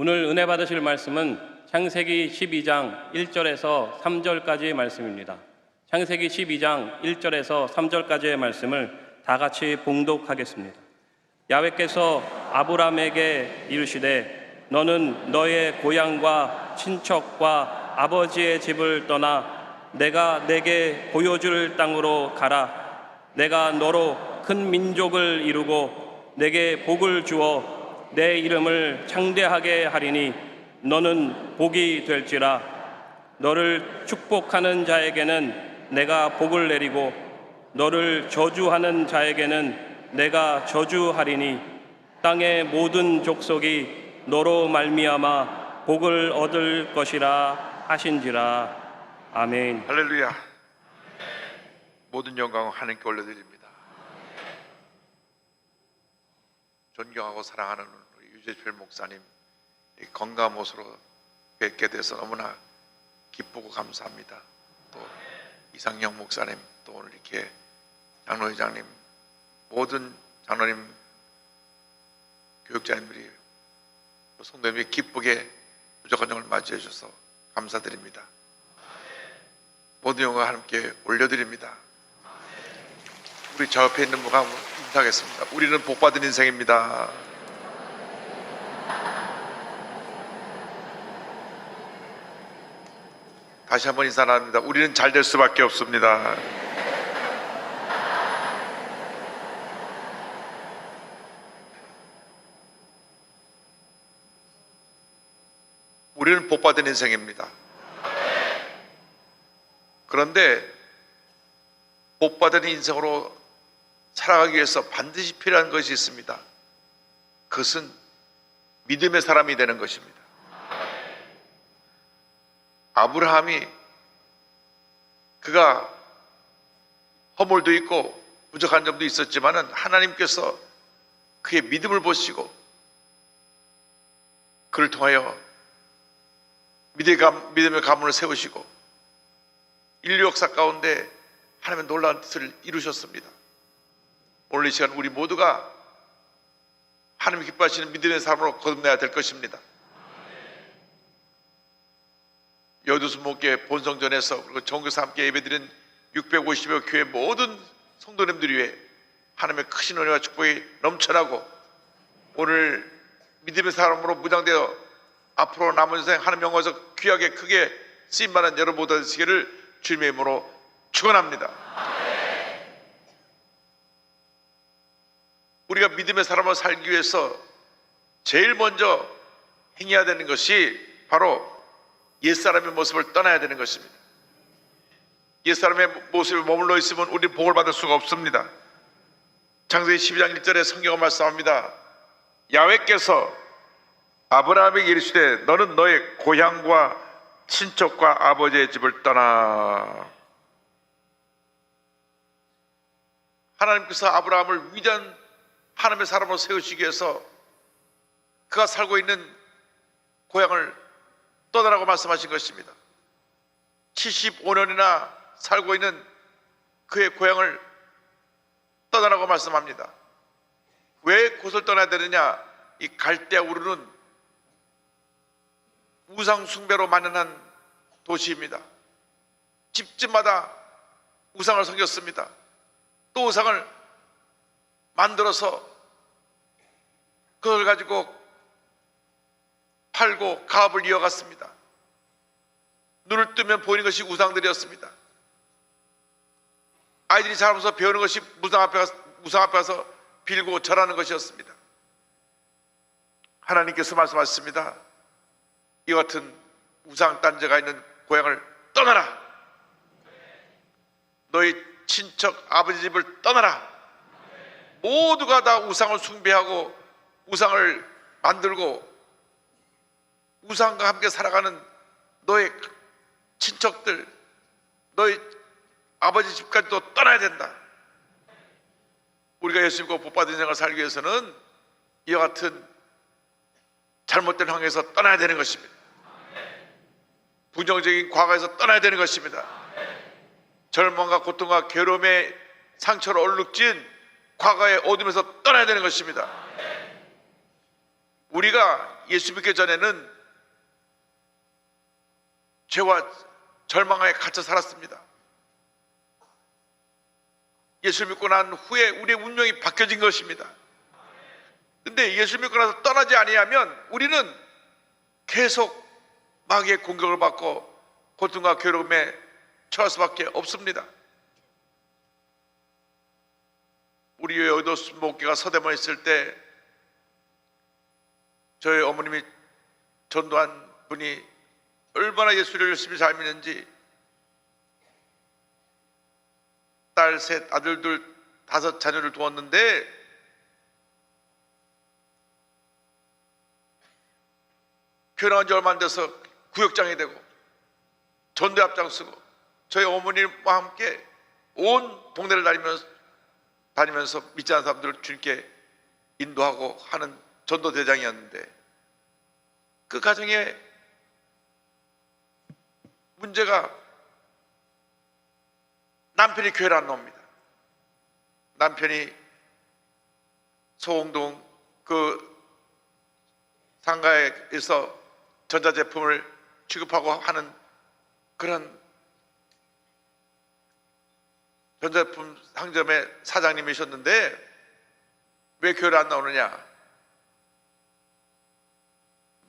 오늘 은혜 받으실 말씀은 창세기 12장 1절에서 3절까지의 말씀입니다. 창세기 12장 1절에서 3절까지의 말씀을 다 같이 봉독하겠습니다. 야훼께서 아브람에게 이르시되 너는 너의 고향과 친척과 아버지의 집을 떠나 내가 내게 보여줄 땅으로 가라. 내가 너로 큰 민족을 이루고 내게 복을 주어 내 이름을 창대하게 하리니 너는 복이 될지라. 너를 축복하는 자에게는 내가 복을 내리고 너를 저주하는 자에게는 내가 저주하리니 땅의 모든 족속이 너로 말미암아 복을 얻을 것이라 하신지라. 아멘. 할렐루야. 모든 영광을 하나님께 올려드립니다. 존경하고 사랑하는 우리 유재필 목사님 건강한 모습으로 뵙게 돼서 너무나 기쁘고 감사합니다. 또 이상영 목사님, 또 오늘 이렇게 장로회장님, 모든 장로님, 교육자님들이 또 성도님이 기쁘게 무조건 영을 맞이해 주셔서 감사드립니다. 모든 영광을 하나님께 올려드립니다. 우리 저 옆에 있는 분과 인사하겠습니다. 우리는 복받은 인생입니다. 다시 한번 인사 나눕니다. 우리는 잘 될 수밖에 없습니다. 우리는 복받은 인생입니다. 그런데 복받은 인생으로 살아가기 위해서 반드시 필요한 것이 있습니다. 그것은 믿음의 사람이 되는 것입니다. 아브라함이 그가 허물도 있고 부족한 점도 있었지만 하나님께서 그의 믿음을 보시고 그를 통하여 믿음의 가문을 세우시고 인류 역사 가운데 하나님의 놀라운 뜻을 이루셨습니다. 오늘 이 시간 우리 모두가 하나님 기뻐하시는 믿음의 삶으로 거듭나야 될 것입니다. 여두수 목회 본성전에서 그리고 전교사 함께 예배드린 650여 교회 모든 성도님들 위해 하나님의 크신 은혜와 축복이 넘쳐나고 오늘 믿음의 사람으로 무장되어 앞으로 남은 인생 하나님 영광에서 귀하게 크게 쓰임받는 여러분 모두 되시기를 주님의 이름으로 축원합니다. 우리가 믿음의 사람으로 살기 위해서 제일 먼저 행해야 되는 것이 바로 옛사람의 모습을 떠나야 되는 것입니다. 옛사람의 모습에 머물러 있으면 우리는 복을 받을 수가 없습니다. 창세기 12장 1절에 성경은 말씀합니다. 야훼께서 아브라함에게 이르시되 너는 너의 고향과 친척과 아버지의 집을 떠나. 하나님께서 아브라함을 위대한 하나님의 사람으로 세우시기 위해서 그가 살고 있는 고향을 떠나라고 말씀하신 것입니다. 75년이나 살고 있는 그의 고향을 떠나라고 말씀합니다. 왜 곳을 떠나야 되느냐? 이 갈대아 우르는 우상 숭배로 만연한 도시입니다. 집집마다 우상을 섬겼습니다. 또 우상을 만들어서 그걸 가지고 팔고 가업을 이어갔습니다. 눈을 뜨면 보이는 것이 우상들이었습니다. 아이들이 자라면서 배우는 것이 우상 앞에 가서 빌고 절하는 것이었습니다. 하나님께서 말씀하셨습니다. 이와 같은 우상 단죄가 있는 고향을 떠나라. 너희 친척 아버지 집을 떠나라. 모두가 다 우상을 숭배하고 우상을 만들고 우상과 함께 살아가는 너의 친척들, 너희 아버지 집까지도 떠나야 된다. 우리가 예수 믿고 복받은 인생을 살기 위해서는 이와 같은 잘못된 환경에서 떠나야 되는 것입니다. 부정적인 과거에서 떠나야 되는 것입니다. 절망과 고통과 괴로움의 상처로 얼룩진 과거의 어둠에서 떠나야 되는 것입니다. 우리가 예수 믿기 전에는 죄와 절망에 갇혀 살았습니다. 예수 믿고 난 후에 우리의 운명이 바뀌어진 것입니다. 근데 예수 믿고 나서 떠나지 아니하면 우리는 계속 마귀의 공격을 받고 고통과 괴로움에 처할 수밖에 없습니다. 우리 여의도 목교가 서대문에 있을 때 저희 어머님이 전도한 분이 얼마나 예수를 열심히 잘 믿는지 딸 셋, 아들 둘, 5 자녀를 두었는데 교회 나온 지 얼마 안 돼서 구역장이 되고 전도에 앞장서고 저희 어머님과 함께 온 동네를 다니면서 믿지 않는 사람들을 주님께 인도하고 하는 전도 대장이었는데 그 가정에 문제가 남편이 교회를 안 나옵니다. 남편이 소홍동 그 상가에서 전자제품을 취급하고 하는 그런 전자제품 상점의 사장님이셨는데 왜 교회를 안 나오느냐?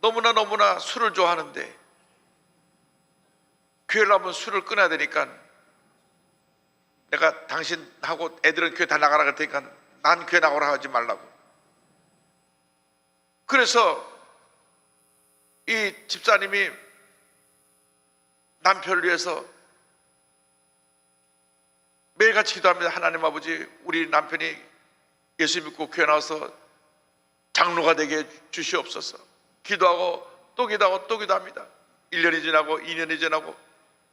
너무나 술을 좋아하는데 교회를 하면 술을 끊어야 되니까 내가 당신하고 애들은 교회 다 나가라 그럴 테니까 난 교회 나가라 하지 말라고. 그래서 이 집사님이 남편을 위해서 매일같이 기도합니다. 하나님 아버지, 우리 남편이 예수 믿고 교회 나와서 장로가 되게 주시옵소서. 기도하고 또 기도하고 또 기도합니다. 1년이 지나고 2년이 지나고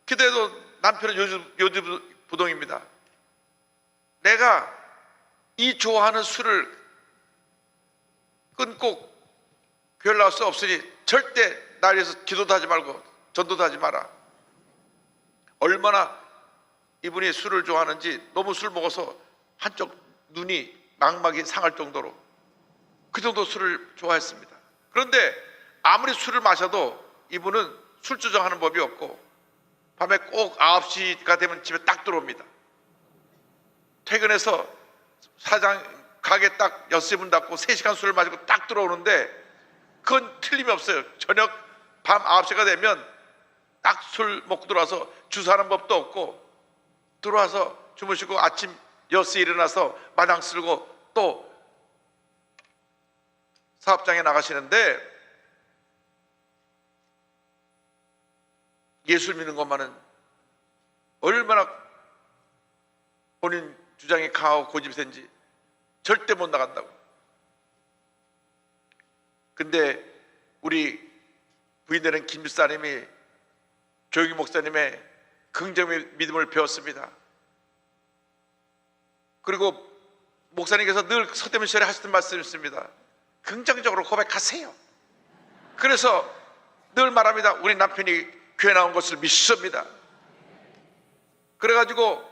기도해도 남편은 요지부동입니다. 내가 이 좋아하는 술을 끊고 교회를 나올 수 없으니 절대 날 위해서 기도도 하지 말고 전도도 하지 마라. 얼마나 이분이 술을 좋아하는지 너무 술 먹어서 한쪽 눈이 망막이 상할 정도로 그 정도 술을 좋아했습니다. 그런데 아무리 술을 마셔도 이분은 술 조정하는 법이 없고 밤에 꼭 9시가 되면 집에 딱 들어옵니다. 퇴근해서 사장 가게 딱 6시 문 닫고 3시간 술을 마시고 딱 들어오는데 그건 틀림이 없어요. 저녁 밤 9시가 되면 딱 술 먹고 들어와서 주사하는 법도 없고 들어와서 주무시고 아침 6시에 일어나서 마당 쓸고 또 사업장에 나가시는데 예술 믿는 것만은 얼마나 본인 주장이 강하고 고집이 센지 절대 못 나간다고. 근데 우리 부인되는 김 집사님이 조영희 목사님의 긍정의 믿음을 배웠습니다. 그리고 목사님께서 늘 서대문 시절에 하시던 말씀이 있습니다. 긍정적으로 고백하세요. 그래서 늘 말합니다. 우리 남편이 교회 나온 것을 믿습니다. 그래가지고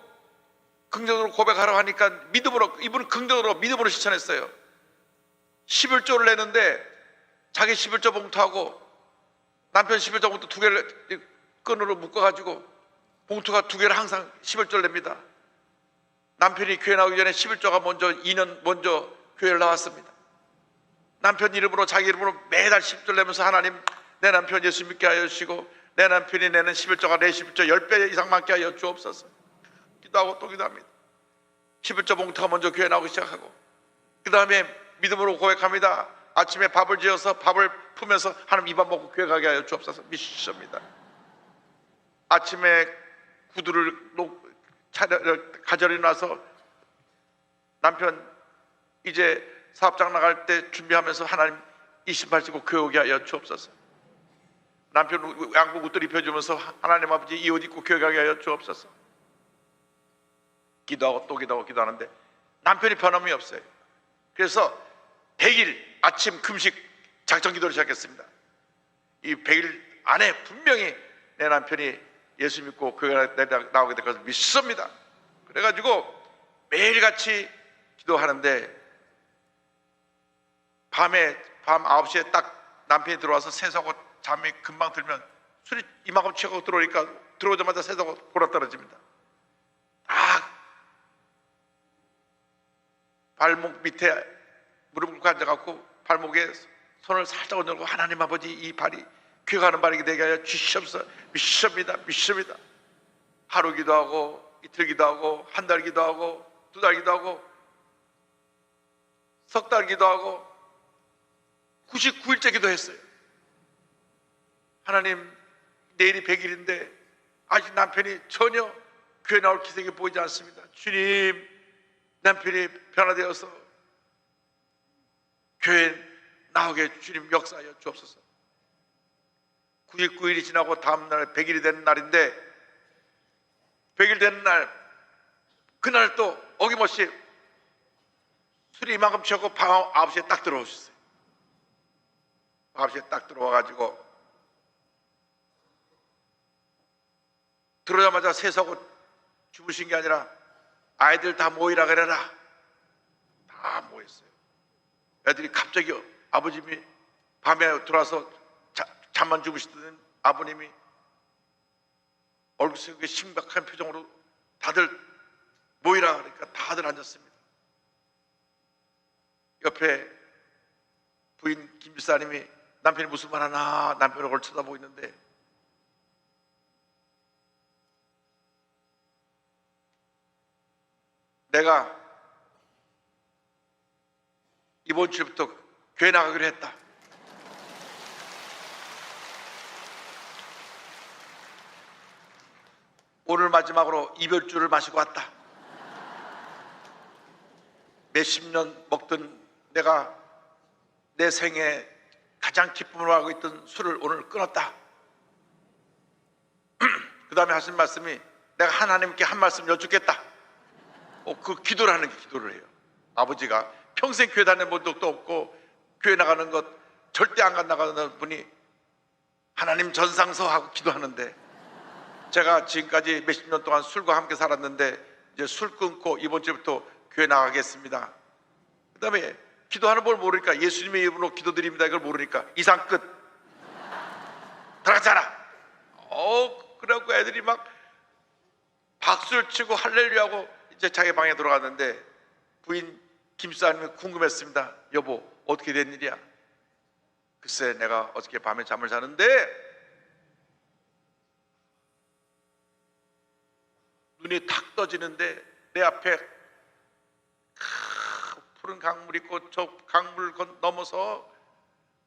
긍정적으로 고백하라고 하니까 믿음으로, 이분은 긍정적으로 믿음으로 실천했어요. 11조를 내는데 자기 11조 봉투하고 남편 11조 봉투 2개를 끈으로 묶어가지고 봉투가 2개를 항상 11조를 냅니다. 남편이 교회 나오기 전에 11조가 먼저 2년 먼저 교회를 나왔습니다. 남편 이름으로 자기 이름으로 매달 10조를 내면서 하나님 내 남편 예수 믿게 하여 주시고 내 남편이 내는 11조가 내 11조 10배 이상 많게 하여 주옵소서. 기도하고 또 기도합니다. 11조 봉투가 먼저 교회 나오기 시작하고 그 다음에 믿음으로 고백합니다. 아침에 밥을 지어서 밥을 풀면서 하나님 이 밥 먹고 교회 가게 하여 주옵소서. 믿습니다. 아침에 구두를 가져리 놔서 남편 이제 사업장 나갈 때 준비하면서 하나님 이 신발 신고 교회 오게 하여 주옵소서. 남편 양복 옷들 입혀주면서 하나님 아버지 이 옷 입고 교회 가게 하여 주옵소서. 기도하고 또 기도하고 기도하는데 남편이 변함이 없어요. 그래서 100일 아침 금식 작정 기도를 시작했습니다. 이 100일 안에 분명히 내 남편이 예수 믿고 교회 나오게 될 것을 믿습니다. 그래가지고 매일같이 기도하는데 밤에 밤 9시에 딱 남편이 들어와서 세수하고 잠이 금방 들면 술이 이만큼 취하고 들어오니까 들어오자마자 세수하고 골아 떨어집니다. 딱 발목 밑에 무릎 꿇고 앉아갖고 발목에 손을 살짝 얹어놓고 하나님 아버지 이 발이 귀가하는 발이 되게 하여 주시옵소서. 믿습니다. 하루 기도하고 이틀 기도하고 한 달 기도하고 두 달 기도하고 석 달 기도하고 99일째 기도했어요. 하나님 내일이 100일인데 아직 남편이 전혀 교회 나올 기색이 보이지 않습니다. 주님 남편이 변화되어서 교회 나오게 주님 역사하여 주옵소서. 99일이 지나고 다음날 100일이 되는 날인데 100일 되는 날 그날 또 어김없이 술이 이만큼 취하고 밤 9시에 딱 들어오셨어요. 9시에 딱 들어와가지고 들어오자마자 세수하고 주무신 게 아니라 아이들 다 모이라 그래라. 다 모였어요. 애들이 갑자기 아버님이 밤에 들어와서 잠만 주무시던 아버님이 얼굴 속에 심각한 표정으로 다들 모이라 그러니까 다들 앉았습니다. 옆에 부인 김 집사님이 남편이 무슨 말 하나 남편 얼굴 쳐다보고 있는데 내가 이번 주부터 교회 나가기로 했다. 오늘 마지막으로 이별주를 마시고 왔다. 몇십 년 먹던 내가 내 생에 가장 기쁨을 하고 있던 술을 오늘 끊었다. 그 다음에 하신 말씀이 내가 하나님께 한 말씀 여쭙겠다. 그 기도를 하는 게 기도를 해요. 아버지가 평생 교회 다녀본 적도 없고 교회 나가는 것 절대 안 나가는 분이 하나님 전상서 하고 기도하는데 제가 지금까지 몇십 년 동안 술과 함께 살았는데 이제 술 끊고 이번 주부터 교회 나가겠습니다. 그 다음에 기도하는 걸 모르니까 예수님의 이름으로 기도드립니다 이걸 모르니까 이상 끝. 들어가잖아. 그래갖고 애들이 막 박수를 치고 할렐루야하고 이제 자기 방에 들어갔는데 부인 김사님이 궁금했습니다. 여보 어떻게 된 일이야? 글쎄 내가 어저께 밤에 잠을 자는데 눈이 탁 떠지는데 내 앞에 푸른 강물이 있고 저 강물 넘어서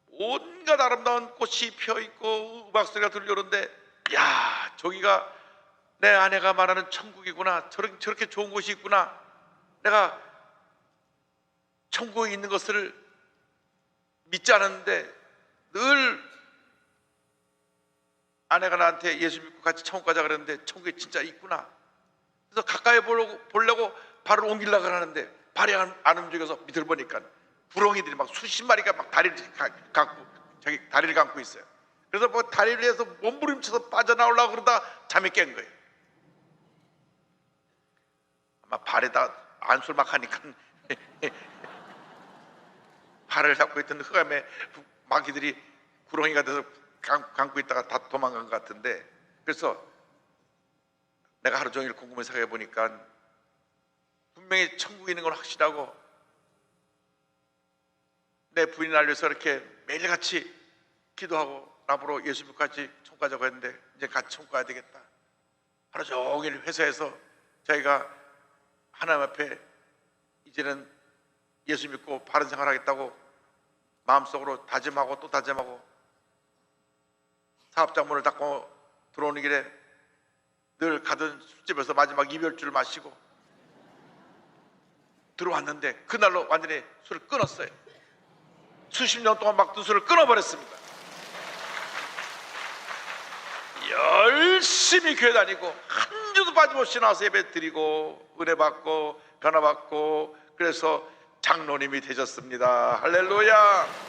온갖 아름다운 꽃이 피어있고 음악 소리가 들려오는데 야 저기가 내 아내가 말하는 천국이구나. 저렇게 좋은 곳이 있구나. 내가 천국에 있는 것을 믿지 않았는데 늘 아내가 나한테 예수 믿고 같이 천국 가자 그랬는데 천국에 진짜 있구나. 그래서 가까이 보려고 발을 옮기려고 하는데 발이 안 움직여서 밑을 보니까 구렁이들이 막 수십 마리가 막 다리를 감고 있어요. 그래서 뭐 다리를 해서 몸부림쳐서 빠져나오려고 그러다 잠이 깬 거예요. 아마 발에다 안술 막 하니까 발을 잡고 있던 흑암에 마귀들이 구렁이가 돼서 감고 있다가 다 도망간 것 같은데 그래서 내가 하루 종일 궁금해 생각해 보니까 분명히 천국에 있는 건 확실하고 내 부인을 알려서 이렇게 매일같이 기도하고 나보러 예수 믿고 같이 천국 가자고 했는데 이제 같이 천국 가야 되겠다. 하루 종일 회사에서 저희가 하나님 앞에 이제는 예수 믿고 바른 생활 하겠다고 마음속으로 다짐하고 또 다짐하고 사업장 문을 닫고 들어오는 길에 늘 가던 술집에서 마지막 이별주를 마시고 들어왔는데 그날로 완전히 술을 끊었어요. 수십 년 동안 막던 술을 끊어버렸습니다. 열심히 교회 다니고 한 주도 빠짐없이 나와서 예배 드리고 은혜 받고 변화 받고 그래서 장로님이 되셨습니다. 할렐루야.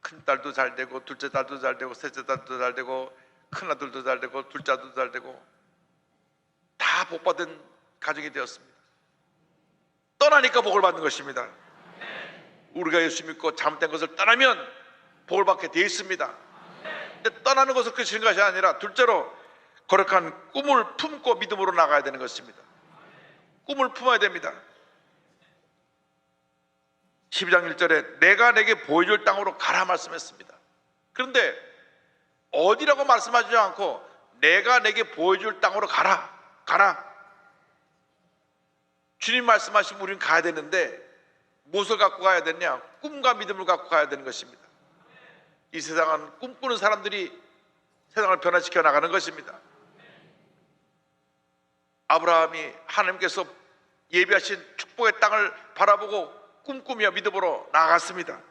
큰딸도 잘 되고 둘째 딸도 잘 되고 셋째 딸도 잘 되고 큰아들도 잘 되고 둘째 아들도 잘 되고 다 복받은 가정이 되었습니다. 떠나니까 복을 받는 것입니다. 우리가 예수 믿고 잘못된 것을 떠나면 복을 받게 되어 있습니다. 근데 떠나는 것을 끝인 것이 아니라 둘째로 거룩한 꿈을 품고 믿음으로 나가야 되는 것입니다. 꿈을 품어야 됩니다. 12장 1절에 내가 내게 보여줄 땅으로 가라 말씀했습니다. 그런데 어디라고 말씀하지 않고 내가 내게 보여줄 땅으로 가라. 주님 말씀하시면 우리는 가야 되는데 무엇을 갖고 가야 되냐? 꿈과 믿음을 갖고 가야 되는 것입니다. 이 세상은 꿈꾸는 사람들이 세상을 변화시켜 나가는 것입니다. 아브라함이 하나님께서 예비하신 축복의 땅을 바라보고 꿈꾸며 믿음으로 나아갔습니다.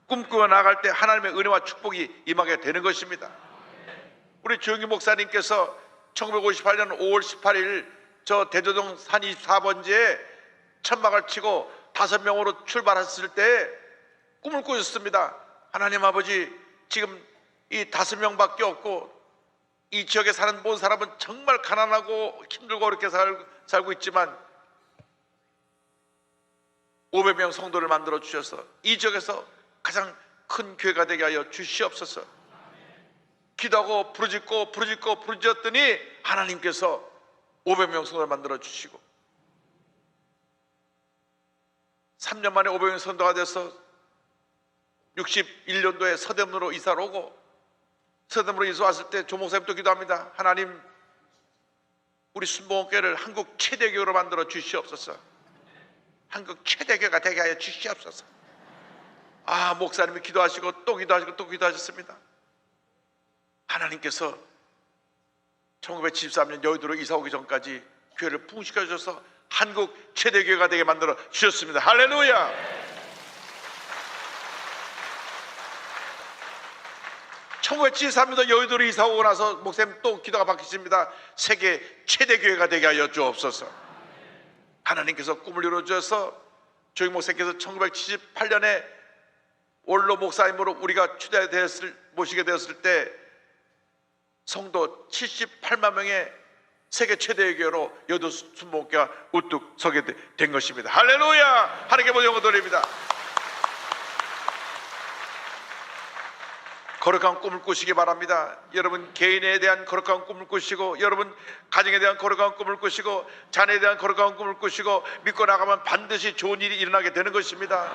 꿈꾸며 나아갈 때 하나님의 은혜와 축복이 임하게 되는 것입니다. 우리 조영기 목사님께서 1958년 5월 18일 저 대조동 산 24번지에 천막을 치고 5명으로 출발했을 때 꿈을 꾸셨습니다. 하나님 아버지, 지금 이 5명밖에 없고 이 지역에 사는 모든 사람은 정말 가난하고 힘들고 어렵게 살고 있지만 500명 성도를 만들어 주셔서 이 지역에서 가장 큰 교회가 되게 하여 주시옵소서. 기도하고 부르짖었더니 하나님께서 500명 성도를 만들어 주시고 3년 만에 500명 성도가 돼서 61년도에 서대문으로 이사를 오고 서대문으로 이사 왔을 때 조 목사님 또 기도합니다. 하나님, 우리 순복음교회를 한국 최대 교회로 만들어 주시옵소서. 한국 최대 교회가 되게 하여 주시옵소서. 목사님이 기도하시고 또 기도하셨습니다. 하나님께서 1973년 여의도로 이사 오기 전까지 교회를 풍시켜 주셔서 한국 최대 교회가 되게 만들어 주셨습니다. 할렐루야. 1973년도 여의도로 이사 오고 나서 목사님 또 기도가 바뀌십니다. 세계 최대 교회가 되게 하여 주옵소서. 하나님께서 꿈을 이루어 주셔서 조영 목사님께서 1978년에 원로 목사님으로 우리가 모시게 되었을 때 성도 78만 명의 세계 최대의 교회로 여의도 순복음교회가 우뚝 서게 된 것입니다. 할렐루야. 하나님께 모든 영광 돌립니다. 거룩한 꿈을 꾸시기 바랍니다. 여러분 개인에 대한 거룩한 꿈을 꾸시고, 여러분 가정에 대한 거룩한 꿈을 꾸시고, 자녀에 대한 거룩한 꿈을 꾸시고 믿고 나가면 반드시 좋은 일이 일어나게 되는 것입니다.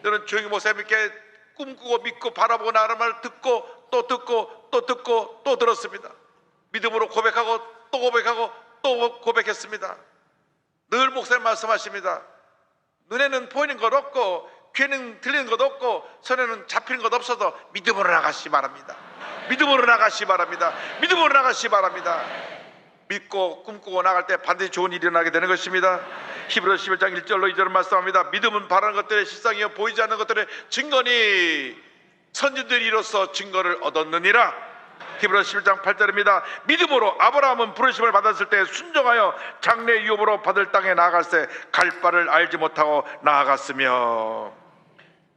저는 조영기 목사님께 꿈꾸고 믿고 바라보고 나가는 말 듣고 또 들었습니다. 믿음으로 고백하고 또 고백했습니다. 늘 목사님 말씀하십니다. 눈에는 보이는 것 없고 귀에는 들리는 것 없고 손에는 잡히는 것 없어도 믿음으로 나가시 바랍니다. 믿음으로 나가시 바랍니다. 믿음으로 나가시 바랍니다. 믿고 꿈꾸고 나갈 때 반드시 좋은 일이 일어나게 되는 것입니다. 히브리서 11장 1절로 2절을 말씀합니다. 믿음은 바라는 것들의 실상이요 보이지 않는 것들의 증거니 선지들이 이로써 증거를 얻었느니라. 히브리서 11장 8절입니다. 믿음으로 아브라함은 부르심을 받았을 때 순종하여 장래 유업으로 받을 땅에 나아갈새 갈 바를 알지 못하고 나아갔으며.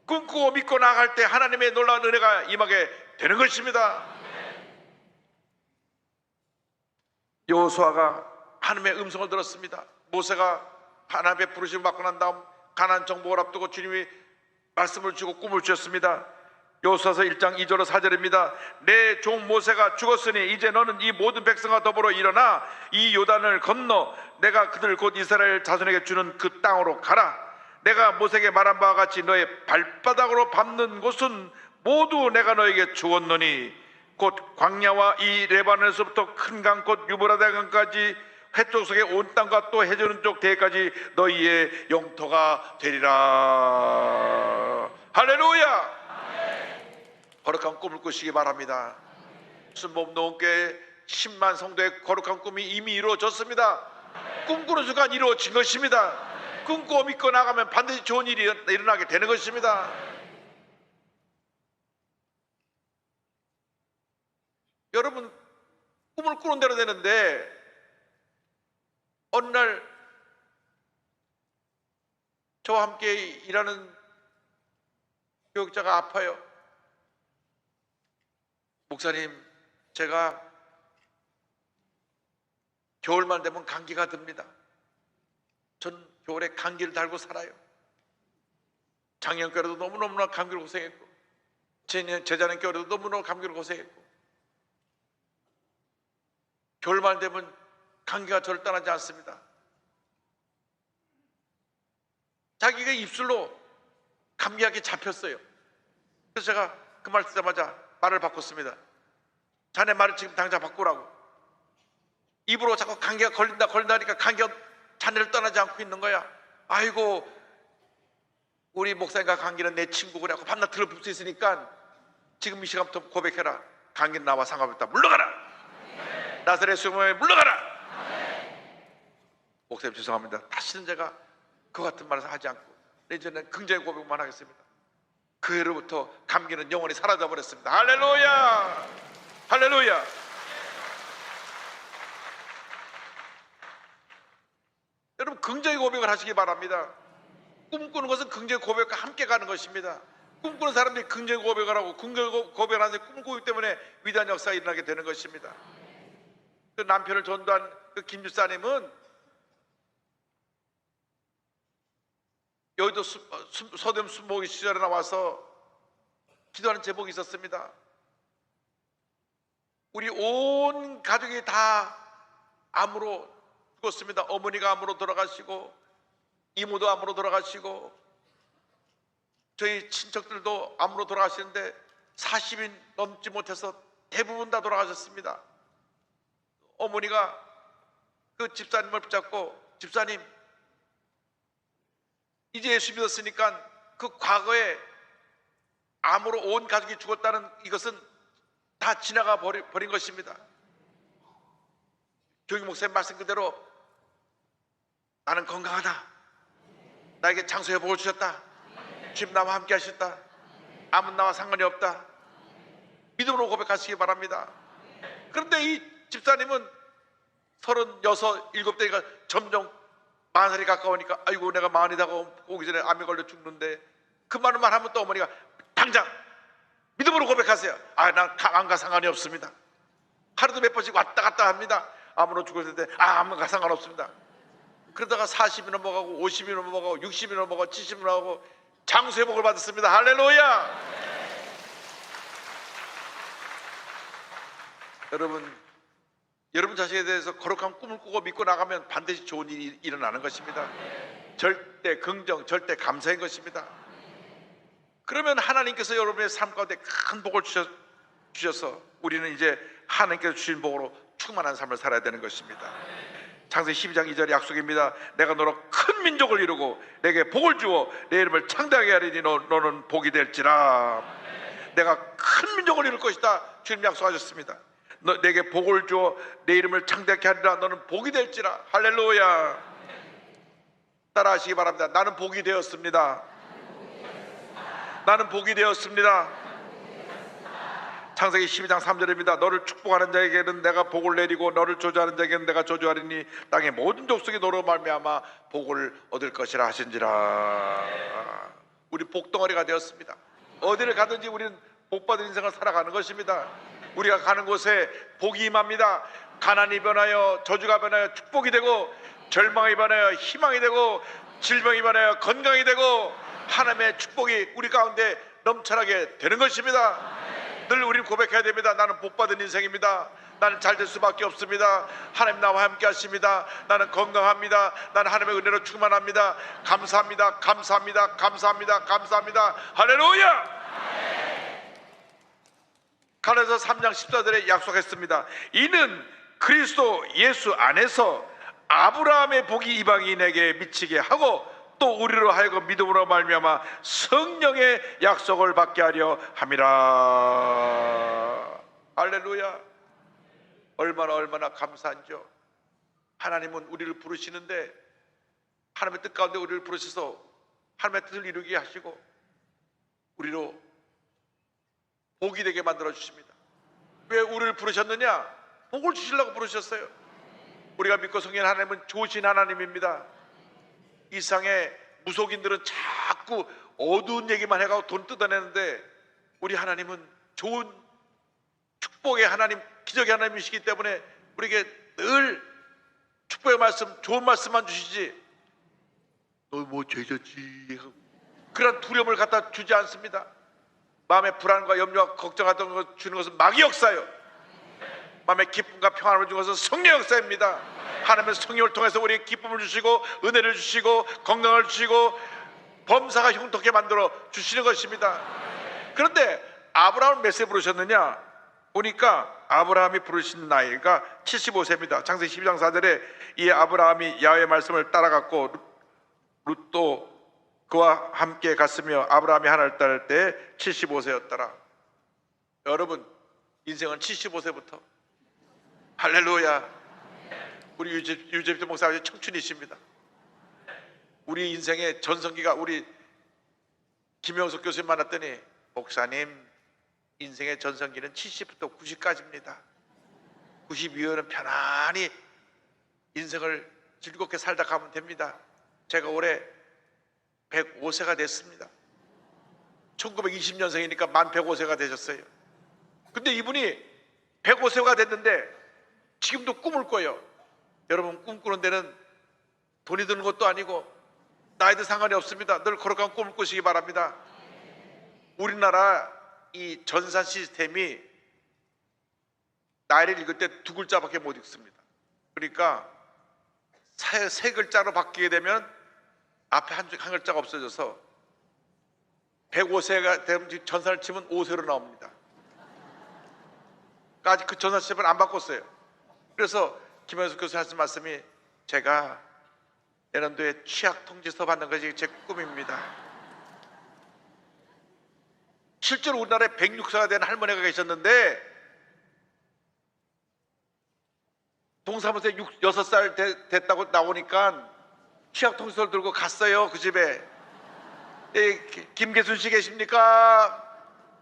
꿈꾸고 믿고 나아갈 때 하나님의 놀라운 은혜가 임하게 되는 것입니다. 여호수아가 하나님의 음성을 들었습니다. 모세가 하나님의 부르심을 받고 난 다음 가나안 정복을 앞두고 주님이 말씀을 주고 꿈을 주셨습니다. 여호수아서 1장 2절로 4절입니다. 내 종 모세가 죽었으니 이제 너는 이 모든 백성과 더불어 일어나 이 요단을 건너 내가 그들 곧 이스라엘 자손에게 주는 그 땅으로 가라. 내가 모세에게 말한 바와 같이 너의 발바닥으로 밟는 곳은 모두 내가 너에게 주었노니 곧 광야와 이 레바논에서부터 큰 강 곧 유브라데 강까지 해쪽 속의 온 땅과 또 해저는 쪽 대까지 너희의 영토가 되리라. 할렐루야. 거룩한 꿈을 꾸시기 바랍니다. 순복음교회 10만 성도의 거룩한 꿈이 이미 이루어졌습니다. 꿈꾸는 순간 이루어진 것입니다. 꿈꾸고 믿고 나가면 반드시 좋은 일이 일어나게 되는 것입니다. 여러분 꿈을 꾸는 대로 되는데 어느 날 저와 함께 일하는 교육자가 아파요. 목사님, 제가 겨울만 되면 감기가 듭니다. 전 겨울에 감기를 달고 살아요. 작년겨울에도 너무너무나 감기를 고생했고, 재작년겨울에도 너무너무 감기를 고생했고, 겨울만 되면 감기가 저를 떠나지 않습니다. 자기가 입술로 감기약이 잡혔어요. 그래서 제가 그 말 듣자마자 말을 바꿨습니다. 자네 말을 지금 당장 바꾸라고. 입으로 자꾸 감기가 걸린다 하니까 감기가 자네를 떠나지 않고 있는 거야. 아이고, 우리 목사님과 감기는 내 친구 그래갖고 밤낮 들어볼 수 있으니까 지금 이 시간부터 고백해라. 감기는 나와 상관없다. 물러가라. 나사렛 수모에 물러가라. 목사님 죄송합니다. 다시는 제가 그 같은 말을 하지 않고 이제는 긍정의 고백만 하겠습니다. 그 해로부터 감기는 영원히 사라져 버렸습니다. 할렐루야, 할렐루야. 여러분, 긍정의 고백을 하시기 바랍니다. 꿈꾸는 것은 긍정의 고백과 함께 가는 것입니다. 꿈꾸는 사람들이 긍정의 고백을 하고 긍정의 고백을 하는데 꿈꾸기 때문에 위대한 역사가 일어나게 되는 것입니다. 그 남편을 전도한 그 김주사님은 여의도 서대문 순복이 시절에 나와서 기도하는 제목이 있었습니다. 우리 온 가족이 다 암으로 죽었습니다. 어머니가 암으로 돌아가시고, 이모도 암으로 돌아가시고, 저희 친척들도 암으로 돌아가시는데 40인 넘지 못해서 대부분 다 돌아가셨습니다. 어머니가 그 집사님을 붙잡고, 집사님, 이제 예수 믿었으니까 그 과거에 암으로 온 가족이 죽었다는 이것은 다 지나가 버린 것입니다. 교육 목사님 말씀 그대로 나는 건강하다. 나에게 장소의 복을 주셨다. 주님 나와 함께 하셨다. 암은 나와 상관이 없다. 믿음으로 고백하시기 바랍니다. 그런데 이 집사님은 36, 7대가 점점 40살이 가까우니까 아이고 내가 40이 다가오기 전에 암에 걸려 죽는데, 그 말을 하면 또 어머니가 당장 믿음으로 고백하세요. 아, 난 암과 상관이 없습니다. 하루도 몇 번씩 왔다 갔다 합니다. 암으로 죽을 때 암과 상관없습니다. 그러다가 40이 넘어가고 50이 넘어가고 60이 넘어가고 70이 넘어가고 장수의 복을 받았습니다. 할렐루야. 여러분 자신에 대해서 거룩한 꿈을 꾸고 믿고 나가면 반드시 좋은 일이 일어나는 것입니다. 절대 긍정, 절대 감사인 것입니다. 그러면 하나님께서 여러분의 삶 가운데 큰 복을 주셔서 우리는 이제 하나님께서 주신 복으로 충만한 삶을 살아야 되는 것입니다. 창세기 12장 2절의 약속입니다. 내가 너로 큰 민족을 이루고 내게 복을 주어 내 이름을 창대하게 하리니 너는 복이 될지라. 내가 큰 민족을 이룰 것이다. 주님 약속하셨습니다. 내게 복을 주어 내 이름을 창대하게 하리라. 너는 복이 될지라. 할렐루야. 따라하시기 바랍니다. 나는 복이 되었습니다. 나는 복이 되었습니다. 창세기 12장 3절입니다. 너를 축복하는 자에게는 내가 복을 내리고 너를 저주하는 자에게는 내가 저주하리니 땅의 모든 족속이 너로 말미암아 복을 얻을 것이라 하신지라. 우리 복덩어리가 되었습니다. 어디를 가든지 우리는 복받은 인생을 살아가는 것입니다. 우리가 가는 곳에 복이 임합니다. 가난이 변하여 저주가 변하여 축복이 되고, 절망이 변하여 희망이 되고, 질병이 변하여 건강이 되고, 하나님의 축복이 우리 가운데 넘쳐나게 되는 것입니다. 늘 우리는 고백해야 됩니다. 나는 복받은 인생입니다. 나는 잘 될 수밖에 없습니다. 하나님 나와 함께 하십니다. 나는 건강합니다. 나는 하나님의 은혜로 충만합니다. 감사합니다. 감사합니다. 감사합니다. 감사합니다. 할렐루야. 갈라디아서 3장 14절에 약속했습니다. 이는 그리스도 예수 안에서 아브라함의 복이 이방인에게 미치게 하고 또 우리로 하여금 믿음으로 말미암아 성령의 약속을 받게 하려 함이라. 할렐루야. 얼마나 감사한지요. 하나님은 우리를 부르시는데 하나님의 뜻 가운데 우리를 부르셔서 하나님의 뜻을 이루게 하시고 우리로 복이 되게 만들어 주십니다. 왜 우리를 부르셨느냐? 복을 주시려고 부르셨어요. 우리가 믿고 섬기는 하나님은 좋으신 하나님입니다. 이 세상에 무속인들은 자꾸 어두운 얘기만 해가지고 돈 뜯어내는데 우리 하나님은 좋은 축복의 하나님, 기적의 하나님이시기 때문에 우리에게 늘 축복의 말씀, 좋은 말씀만 주시지 너 뭐 죄졌지? 그런 두려움을 갖다 주지 않습니다. 마음의 불안과 염려와 걱정하던 것 주는 것은 마귀 역사요. 마음의 기쁨과 평안을 주는 것은 성령 역사입니다. 하나님은 성령을 통해서 우리에게 기쁨을 주시고 은혜를 주시고 건강을 주시고 범사가 형통케 만들어 주시는 것입니다. 그런데 아브라함을 몇 세 부르셨느냐? 보니까 아브라함이 부르신 나이가 75세입니다. 창세기 12장 4절에 이 아브라함이 야훼의 말씀을 따라갔고 룻도 그와 함께 갔으며 아브라함이 하나를 따를 때 75세였더라. 여러분, 인생은 75세부터 할렐루야. 우리 유재필 목사님 청춘이십니다. 우리 인생의 전성기가 우리 김영석 교수님 만났더니 목사님 인생의 전성기는 70부터 90까지입니다. 90 이후에는 편안히 인생을 즐겁게 살다 가면 됩니다. 제가 올해 105세가 됐습니다. 1920년생이니까 만 105세가 되셨어요. 근데 이분이 105세가 됐는데 지금도 꿈을 꿔요. 여러분, 꿈꾸는 데는 돈이 드는 것도 아니고 나이도 상관이 없습니다. 늘 거룩한 꿈을 꾸시기 바랍니다. 우리나라 이 전산 시스템이 나이를 읽을 때 두 글자밖에 못 읽습니다. 그러니까 세 글자로 바뀌게 되면 앞에 한 글자가 없어져서 105세가 되면 전산을 치면 5세로 나옵니다. 아직 그 전산 시스템을 안 바꿨어요. 그래서 김영수 교수 하신 말씀이 제가 내년도에 취약 통지서 받는 것이 제 꿈입니다. 실제로 우리나라에 106세가 된 할머니가 계셨는데 동사무소에 6살 됐다고 나오니까 취약 통지서를 들고 갔어요. 그 집에. 김계순 씨 계십니까?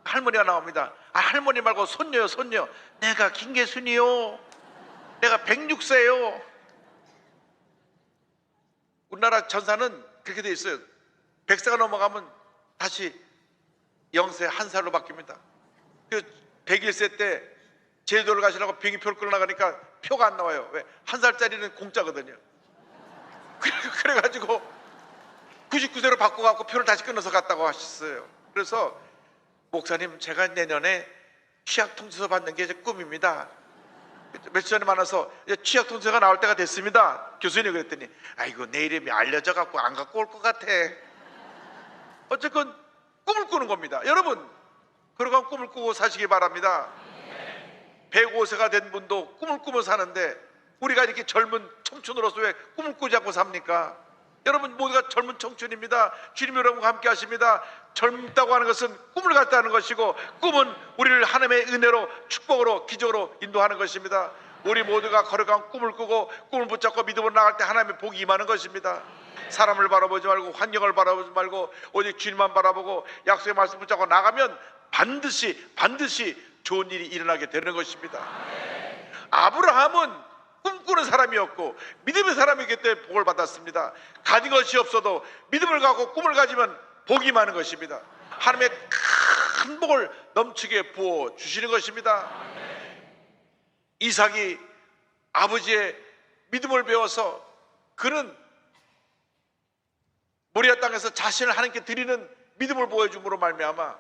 할머니가 나옵니다. 아, 할머니 말고 손녀요, 손녀. 내가 김계순이요. 내가 106세요. 우리나라 전사는 그렇게 돼 있어요. 100세가 넘어가면 다시 0세 1살로 바뀝니다. 101세 때 제주도를 가시라고 비행기표를 끌어 나가니까 표가 안 나와요. 왜? 1살짜리는 공짜거든요. 그래가지고 99세로 바꿔갖고 표를 다시 끊어서 갔다고 하셨어요. 그래서 목사님, 제가 내년에 취약통지서 받는 게 제 꿈입니다. 며칠 전에 만나서 취약통지서가 나올 때가 됐습니다. 교수님이 그랬더니 아이고, 내 이름이 알려져 갖고 안 갖고 올 것 같아. 어쨌건 꿈을 꾸는 겁니다. 여러분, 그러한 꿈을 꾸고 사시기 바랍니다. 105세가 된 분도 꿈을 꾸며 사는데 우리가 이렇게 젊은 청춘으로서 왜 꿈을 꾸지 않고 삽니까? 여러분 모두가 젊은 청춘입니다. 주님 여러분과 함께 하십니다. 젊다고 하는 것은 꿈을 갖다는 것이고 꿈은 우리를 하나님의 은혜로 축복으로 기적으로 인도하는 것입니다. 우리 모두가 거룩한 꿈을 꾸고 꿈을 붙잡고 믿음으로 나갈 때 하나님의 복이 임하는 것입니다. 사람을 바라보지 말고 환경을 바라보지 말고 오직 주님만 바라보고 약속의 말씀 붙잡고 나가면 반드시 좋은 일이 일어나게 되는 것입니다. 아브라함은 꿈꾸는 사람이었고 믿음의 사람이기 때문에 복을 받았습니다. 가진 것이 없어도 믿음을 갖고 꿈을 가지면 복이 많은 것입니다. 하나님의 큰 복을 넘치게 부어 주시는 것입니다. 이삭이 아버지의 믿음을 배워서 그는 모리아 땅에서 자신을 하나님께 드리는 믿음을 보여줌으로 말미암아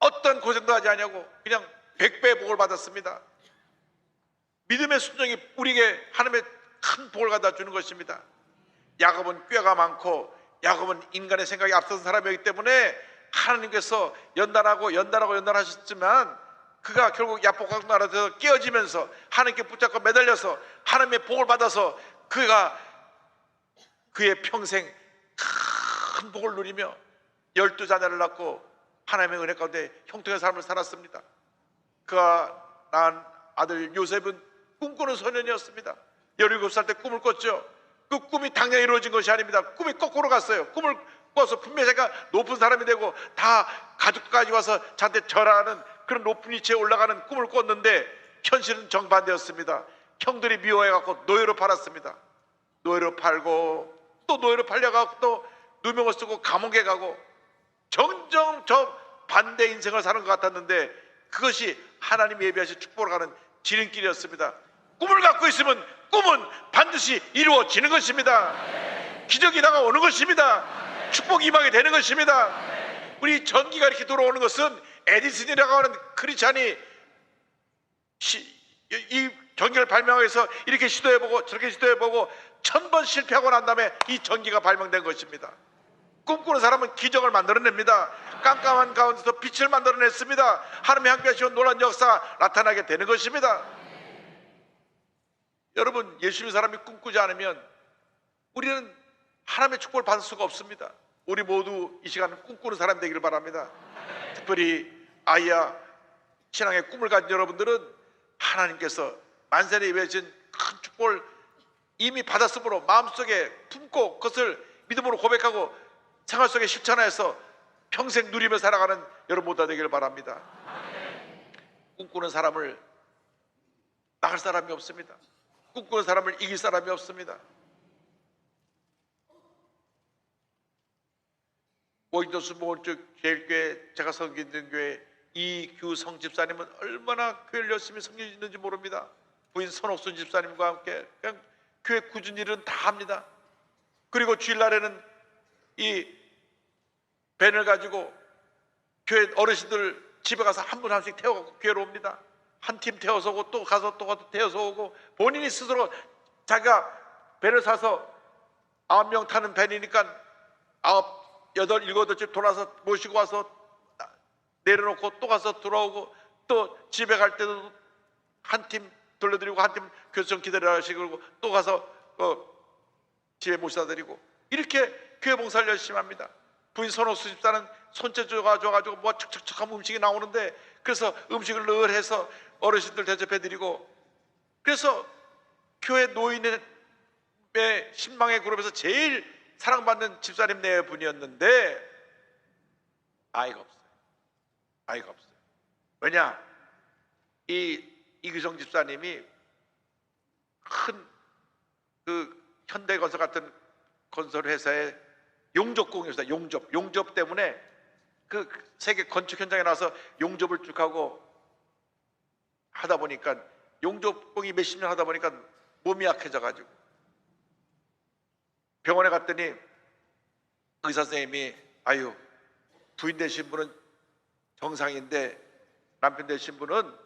어떤 고생도 하지 않냐고 그냥 100배의 복을 받았습니다. 믿음의 순종이 우리에게 하나님의 큰 복을 갖다 주는 것입니다. 야곱은 꾀가 많고 야곱은 인간의 생각이 앞서는 사람이기 때문에 하나님께서 연단하셨지만 그가 결국 야복강 나라에서 깨어지면서 하나님께 붙잡고 매달려서 하나님의 복을 받아서 그가 그의 평생 큰 복을 누리며 12자녀를 낳고 하나님의 은혜 가운데 형통의 삶을 살았습니다. 그가 낳은 아들 요셉은 꿈꾸는 소년이었습니다. 17살 때 꿈을 꿨죠. 그 꿈이 당장 이루어진 것이 아닙니다. 꿈이 거꾸로 갔어요. 꿈을 꿔서 분명히 제가 높은 사람이 되고 다 가족까지 와서 저한테 절하는 그런 높은 위치에 올라가는 꿈을 꿨는데 현실은 정반대였습니다. 형들이 미워해갖고 노예로 팔았습니다. 노예로 팔고 또 노예로 팔려가고 또 누명을 쓰고 감옥에 가고 점점 저 반대 인생을 사는 것 같았는데 그것이 하나님 예비하신 축복으로 가는 지름길이었습니다. 꿈을 갖고 있으면 꿈은 반드시 이루어지는 것입니다. 기적이 다가오는 것입니다. 축복이 임하게 되는 것입니다. 우리 전기가 이렇게 들어오는 것은 에디슨이라고 하는 크리스찬이 이 전기를 발명하기 위해서 이렇게 시도해보고 저렇게 시도해보고 1000번 실패하고 난 다음에 이 전기가 발명된 것입니다. 꿈꾸는 사람은 기적을 만들어냅니다. 깜깜한 가운데서 빛을 만들어냈습니다. 하나님의 함께하시는 놀라운 역사 나타나게 되는 것입니다. 여러분, 예수 믿는 사람이 꿈꾸지 않으면 우리는 하나님의 축복을 받을 수가 없습니다. 우리 모두 이 시간 꿈꾸는 사람 되기를 바랍니다. 특별히 아이야 신앙의 꿈을 가진 여러분들은 하나님께서 만세에 이루어진 큰 축복을 이미 받았으므로 마음속에 품고 그것을 믿음으로 고백하고 생활 속에 실천해서 평생 누리며 살아가는 여러분 모두 되기를 바랍니다. 꿈꾸는 사람을 막을 사람이 없습니다. 꿈꾸는 사람을 이길 사람이 없습니다. 워싱턴 수목원적 제일교회 제가 섬기는 교회 이규성 집사님은 얼마나 교회를 열심히 섬기는지 모릅니다. 부인 선옥순 집사님과 함께 그냥 교회 굳은 일은 다 합니다. 그리고 주일날에는 이 밴을 가지고 교회 어르신들 집에 가서 한 분 한 씩 태워갖고 교회로 옵니다. 한 팀 태워서 오고 또 가서 태워서 오고 본인이 스스로 자기가 밴을 사서 9명 타는 밴이니까 9, 8, 7, 8집 돌아서 모시고 와서 내려놓고 또 가서 돌아오고 또 집에 갈 때도 한 팀 돌려드리고 한 팀 교수점 기다려하시고 또 가서 집에 모셔다 드리고 이렇게 교회 봉사를 열심히 합니다. 부인 선호수 집사는 손재주가 좋아가지고 뭐 척척척하면 음식이 나오는데 그래서 음식을 늘 해서 어르신들 대접해드리고 그래서 교회 노인의 신망의 그룹에서 제일 사랑받는 집사님 네 분이었는데 아이가 없어요. 아이가 없어요. 왜냐? 이규성 집사님이 큰 그 현대건설 같은 건설 회사의 용접공이었어요. 용접 때문에 그 세계 건축 현장에 나와서 용접을 쭉 하고 하다 보니까 용접공이 몇십 년 하다 보니까 몸이 약해져 가지고 병원에 갔더니 의사 선생님이 아유 부인 되신 분은 정상인데 남편 되신 분은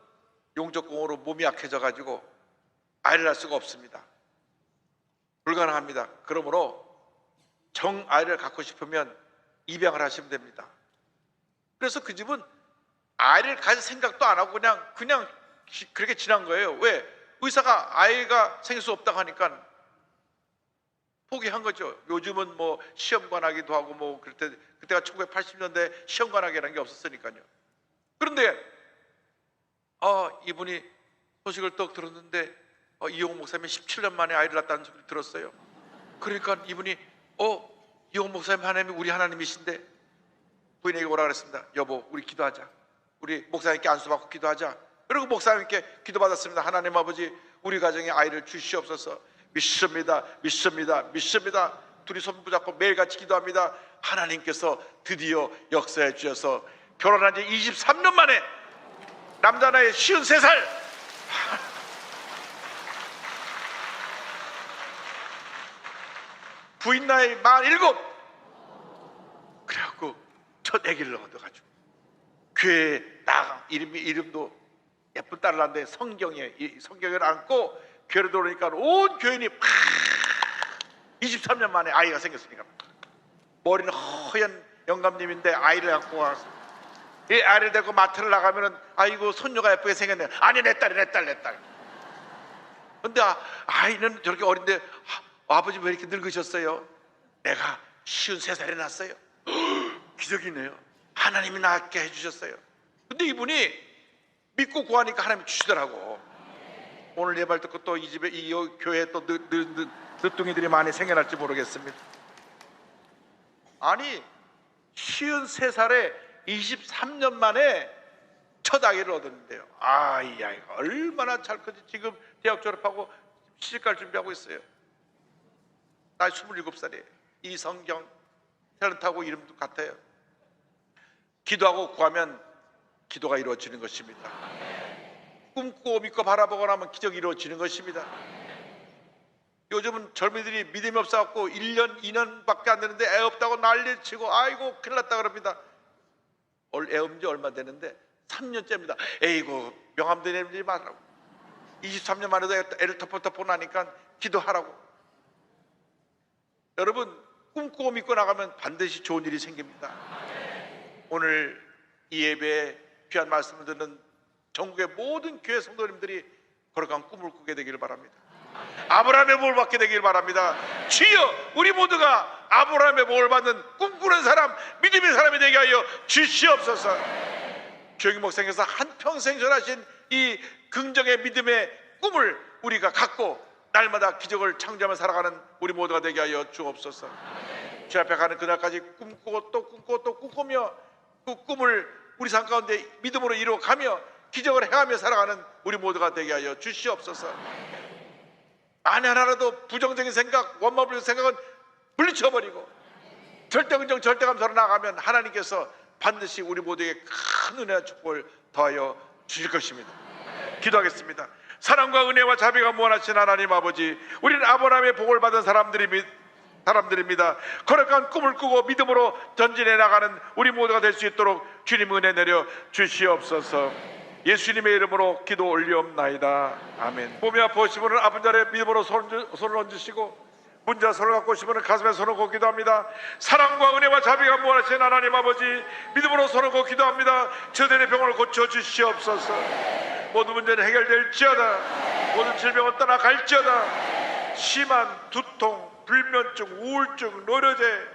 용접공으로 몸이 약해져 가지고 아이를 낳을 수가 없습니다. 불가능합니다. 그러므로 정아이를 갖고 싶으면 입양을 하시면 됩니다. 그래서 그 집은 아이를 가질 생각도 안 하고 그냥 그렇게 지난 거예요. 왜? 의사가 아이가 생길 수 없다고 하니까 포기한 거죠. 요즘은 뭐 시험관하기도 하고 뭐 그럴 때 그때가 1980년대 시험관하기라는 게 없었으니까요. 그런데 이분이 소식을 떡 들었는데 이용호 목사님이 17년 만에 아이를 낳았다는 소리를 들었어요. 그러니까 이분이 이용호 목사님 하나님이 우리 하나님이신데 부인에게 오라 그랬습니다. 여보 우리 기도하자. 우리 목사님께 안수받고 기도하자. 그리고 목사님께 기도받았습니다. 하나님 아버지 우리 가정에 아이를 주시옵소서. 믿습니다. 둘이 손 붙잡고 매일같이 기도합니다. 하나님께서 드디어 역사해 주셔서 결혼한 지 23년 만에 남자 나이 53살 부인 나이 47 그래갖고 첫 아기를 얻어가지고 교회에 나가 이름도 예쁜 딸을 낳는데 성경을 안고 교회로 들어오니까 온 교인이 23년 만에 아이가 생겼으니까 머리는 허연 영감님인데 아이를 안고 와서 이 아이를 데리고 마트를 나가면은 아이고 손녀가 예쁘게 생겼네. 아니 내 딸 근데 아이는 저렇게 어린데 아버지 왜 이렇게 늙으셨어요? 내가 53살에 낳았어요. 기적이네요. 하나님이 낳게 해주셨어요. 근데 이분이 믿고 구하니까 하나님이 주시더라고. 오늘 내 말 듣고 또 이 집에 이 교회에 또 늦둥이들이 많이 생겨날지 모르겠습니다. 아니 53살에 23년 만에 첫 아기를 얻었는데요. 이 아이가 얼마나 잘 커지. 지금 대학 졸업하고 시집갈 준비하고 있어요. 나이 27살이에요. 이성경 탤런트하고 이름도 같아요. 기도하고 구하면 기도가 이루어지는 것입니다. 꿈꾸고 믿고 바라보고 나면 기적이 이루어지는 것입니다. 요즘은 젊은이들이 믿음이 없어갖고 1년, 2년밖에 안 되는데 애 없다고 난리치고 아이고 큰일 났다 그럽니다. 애 없는 지 얼마 되는데 3년째입니다. 에이고 명함도 내지 말라고. 23년 만에도 애를 덮어덮어 나니까 기도하라고. 여러분 꿈꾸고 믿고 나가면 반드시 좋은 일이 생깁니다. 오늘 이 예배에 귀한 말씀을 듣는 전국의 모든 교회 성도님들이 거룩한 꿈을 꾸게 되기를 바랍니다. 아브라함의 복을 받게 되기를 바랍니다. 주여 우리 모두가 아브라함의 복을 받는 꿈꾸는 사람, 믿음의 사람이 되게 하여 주시옵소서. 조영기 목사님께서 한평생 전하신 이 긍정의 믿음의 꿈을 우리가 갖고 날마다 기적을 창조하며 살아가는 우리 모두가 되게 하여 주옵소서. 주 앞에 가는 그날까지 꿈꾸고 또 꿈꾸고 또 꿈꾸며 그 꿈을 우리 삶 가운데 믿음으로 이루어가며 기적을 행하며 살아가는 우리 모두가 되게 하여 주시옵소서. 만에 하나라도 부정적인 생각, 원망적인 생각은 물리쳐버리고 절대긍정, 절대감사로 나가면 하나님께서 반드시 우리 모두에게 큰 은혜와 축복을 더하여 주실 것입니다. 기도하겠습니다. 사랑과 은혜와 자비가 무한하신 하나님 아버지, 우리는 아브라함의 복을 받은 사람들입니다. 거룩한 꿈을 꾸고 믿음으로 전진해 나가는 우리 모두가 될 수 있도록 주님 은혜 내려 주시옵소서. 예수님의 이름으로 기도 올리옵나이다. 아멘. 몸이 아프신 분은 아픈 자리에 믿음으로 손을 얹으시고, 문자 손을 갖고 오신 분은 가슴에 손을 얹고 기도합니다. 사랑과 은혜와 자비가 무한하신 하나님 아버지, 믿음으로 손을 얹고 기도합니다. 저들의 병을 고쳐 주시옵소서. 모든 문제는 해결될지어다. 모든 질병은 떠나갈지어다. 심한 두통, 불면증, 우울증, 노려제,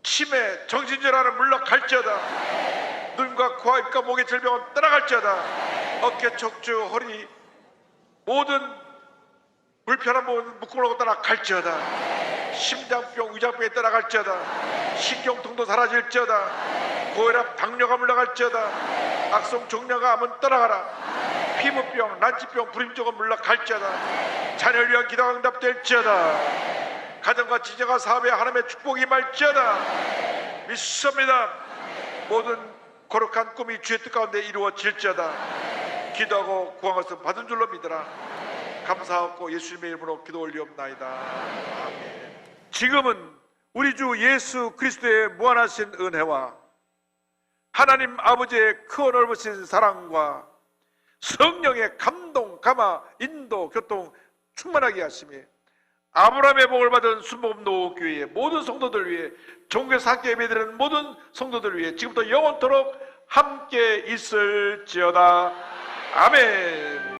치매, 정신질환은 물러갈지어다. 눈과 코와 입과 목의 질병은 떠나갈지어다. 어깨, 척추, 허리 모든 불편한 부분 묶음으로 떠나갈지어다. 심장병, 위장병이 떠나갈지어다. 신경통도 사라질지어다. 고혈압, 당뇨가 물러갈지어다. 악성 종양과 암은 떠나가라. 피부병, 난치병, 불임증은 물러갈지어다. 자녀를 위한 기도가 응답될지어다. 가정과 지정과 사업에 하나님의 축복이 임할지어다. 믿습니다. 모든 거룩한 꿈이 주의 뜻 가운데 이루어질지어다. 기도하고 구한 것은 받은 줄로 믿으라. 감사하고 예수님의 이름으로 기도 올리옵나이다. 아멘. 지금은 우리 주 예수 그리스도의 무한하신 은혜와 하나님 아버지의 크고 넓으신 사랑과 성령의 감동, 감화, 인도, 교통 충만하게 하시며 아브라함의 복을 받은 순복음노교회의 모든 성도들 위해, 종교에서 함께 예배드리는 모든 성도들 위해 지금부터 영원토록 함께 있을지어다. 아멘.